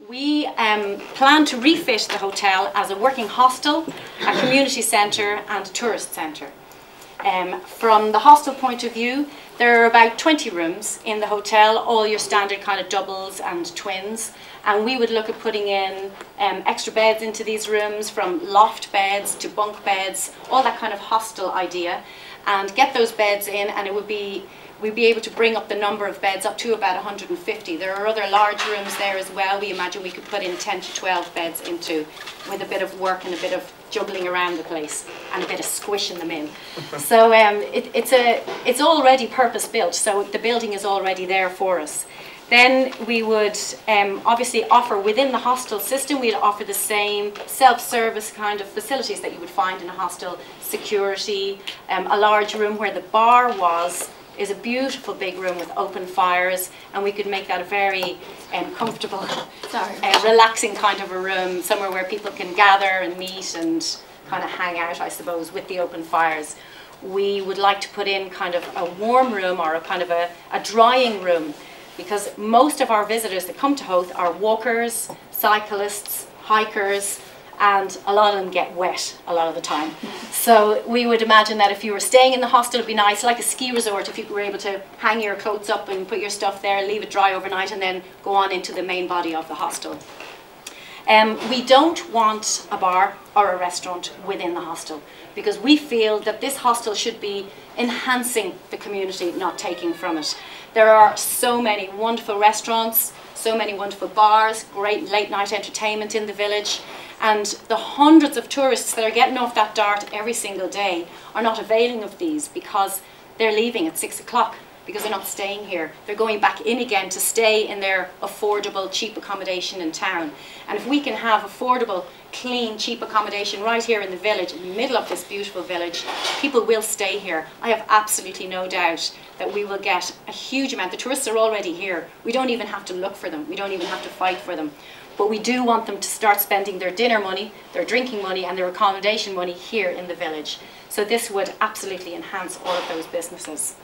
We plan to refit the hotel as a working hostel, a community centre and a tourist centre. From the hostel point of view, there are about 20 rooms in the hotel, all your standard kind of doubles and twins. And we would look at putting in extra beds into these rooms, from loft beds to bunk beds, all that kind of hostel idea, and get those beds in, and it would be we'd be able to bring up the number of beds up to about 150. There are other large rooms there as well. We imagine we could put in 10 to 12 beds into, with a bit of work and a bit of juggling around the place and a bit of squishing them in. So it's already purpose built, so the building is already there for us. Then we would obviously offer within the hostel system, we'd offer the same self-service kind of facilities that you would find in a hostel. Security, a large room where the bar is a beautiful big room with open fires, and we could make that a very comfortable, relaxing kind of a room, somewhere where people can gather and meet and kind of hang out, I suppose, with the open fires. We would like to put in kind of a warm room or a kind of a drying room, because most of our visitors that come to Howth are walkers, cyclists, hikers, and a lot of them get wet a lot of the time. So we would imagine that if you were staying in the hostel, it'd be nice, like a ski resort, if you were able to hang your clothes up and put your stuff there, leave it dry overnight, and then go on into the main body of the hostel. We don't want a bar or a restaurant within the hostel, because we feel that this hostel should be enhancing the community, not taking from it. There are so many wonderful restaurants, so many wonderful bars, great late night entertainment in the village, and the hundreds of tourists that are getting off that dart every single day are not availing of these, because they're leaving at 6 o'clock, because they're not staying here. They're going back in again to stay in their affordable, cheap accommodation in town. And if we can have affordable, clean, cheap accommodation right here in the village, in the middle of this beautiful village, people will stay here. I have absolutely no doubt that we will get a huge amount. The tourists are already here. We don't even have to look for them. We don't even have to fight for them. But we do want them to start spending their dinner money, their drinking money, and their accommodation money here in the village. So this would absolutely enhance all of those businesses.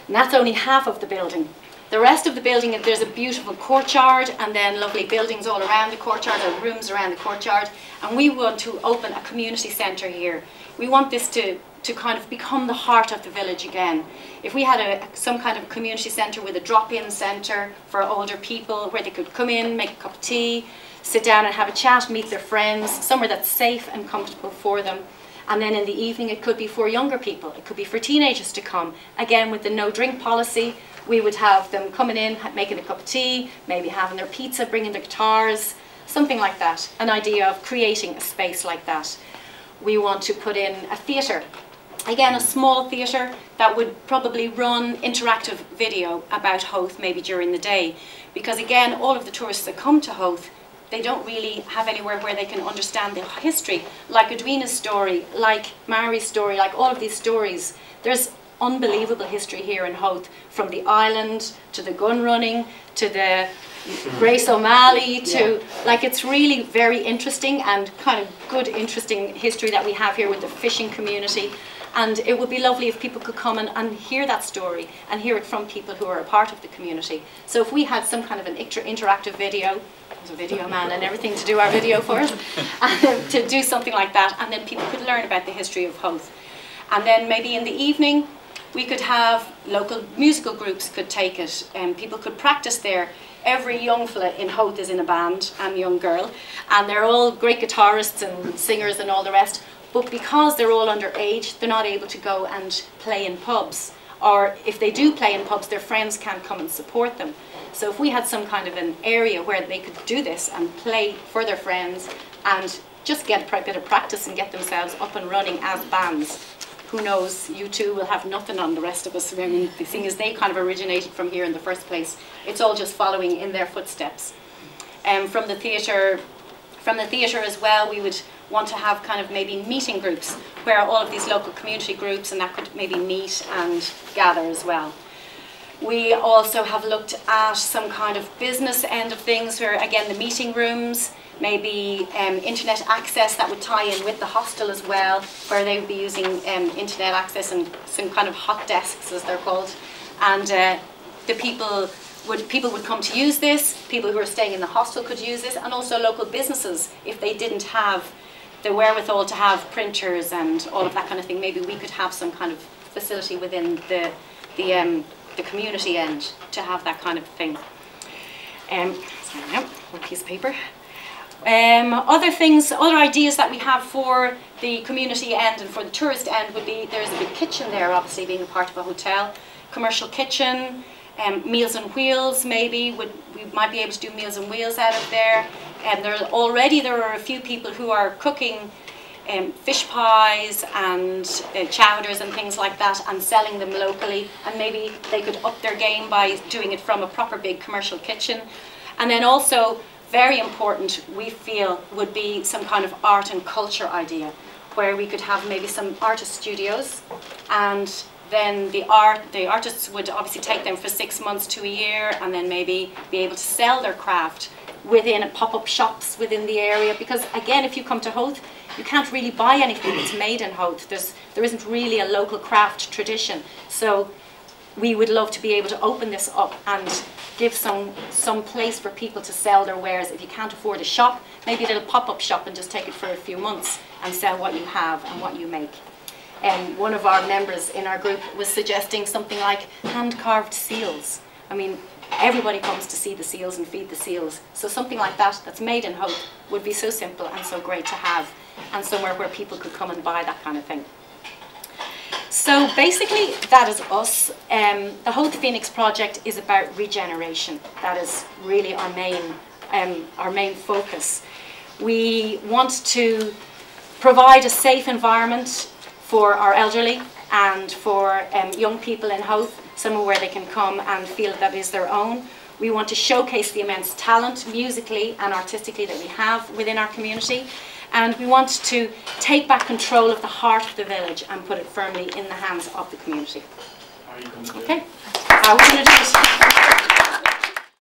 And that's only half of the building. The rest of the building, there's a beautiful courtyard, and then lovely buildings all around the courtyard, or rooms around the courtyard. And we want to open a community centre here. We want this to kind of become the heart of the village again. If we had some kind of community centre with a drop-in centre for older people, where they could come in, make a cup of tea, sit down and have a chat, meet their friends, somewhere that's safe and comfortable for them. And then in the evening it could be for younger people, it could be for teenagers to come. Again, with the no drink policy, we would have them coming in, making a cup of tea, maybe having their pizza, bringing their guitars, something like that. An idea of creating a space like that. We want to put in a theatre. Again, a small theatre that would probably run interactive video about Howth maybe during the day. Because again, all of the tourists that come to Howth, they don't really have anywhere where they can understand the history. Like Edwina's story, like Mary's story, like all of these stories. There's unbelievable history here in Howth, from the island to the gun running to the Grace O'Malley to, like, it's really very interesting and kind of good, interesting history that we have here with the fishing community. And it would be lovely if people could come and hear that story and hear it from people who are a part of the community. So if we had some kind of an interactive video, there's a video man and everything to do our video for us, to do something like that, and then people could learn about the history of Howth. And then maybe in the evening we could have local musical groups could take it, and people could practice there. Every young fella in Howth is in a band, and young girl, and they're all great guitarists and singers and all the rest. But because they're all underage, they're not able to go and play in pubs. Or if they do play in pubs, their friends can't come and support them. So if we had some kind of an area where they could do this and play for their friends and just get a bit of practice and get themselves up and running as bands, who knows, you two will have nothing on the rest of us. I mean, the thing is, they kind of originated from here in the first place. It's all just following in their footsteps. From the theatre as well, we would want to have kind of maybe meeting groups where all of these local community groups and that could maybe meet and gather as well. We also have looked at some kind of business end of things where, again, the meeting rooms, maybe internet access that would tie in with the hostel as well, where they would be using internet access and some kind of hot desks, as they're called. And the people people would come to use this, people who are staying in the hostel could use this, and also local businesses, if they didn't have the wherewithal to have printers and all of that kind of thing, maybe we could have some kind of facility within the community end to have that kind of thing. Sorry now, one piece of paper. Other things, other ideas that we have for the community end and for the tourist end would be, there's a big kitchen there, obviously being a part of a hotel, commercial kitchen, Meals on Wheels maybe, we might be able to do Meals on Wheels out of there. And there are a few people who are cooking fish pies and chowders and things like that and selling them locally, and maybe they could up their game by doing it from a proper big commercial kitchen. And then also, very important, we feel, would be some kind of art and culture idea where we could have maybe some artist studios, and then the artists would obviously take them for 6 months to a year, and then maybe be able to sell their craft within pop-up shops within the area. Because again, if you come to Howth, you can't really buy anything that's made in Howth. There isn't really a local craft tradition. So we would love to be able to open this up and give some place for people to sell their wares. If you can't afford a shop, maybe a little pop-up shop and just take it for a few months and sell what you have and what you make. One of our members in our group was suggesting something like hand-carved seals. I mean, everybody comes to see the seals and feed the seals. So something like that, that's made in Howth, would be so simple and so great to have, and somewhere where people could come and buy that kind of thing. So basically, that is us. The Howth Phoenix project is about regeneration. That is really our main focus. We want to provide a safe environment for our elderly and for young people in Howth, somewhere where they can come and feel that is their own. We want to showcase the immense talent musically and artistically that we have within our community. And we want to take back control of the heart of the village and put it firmly in the hands of the community. How are you going to do it? Okay, how are we going to do it?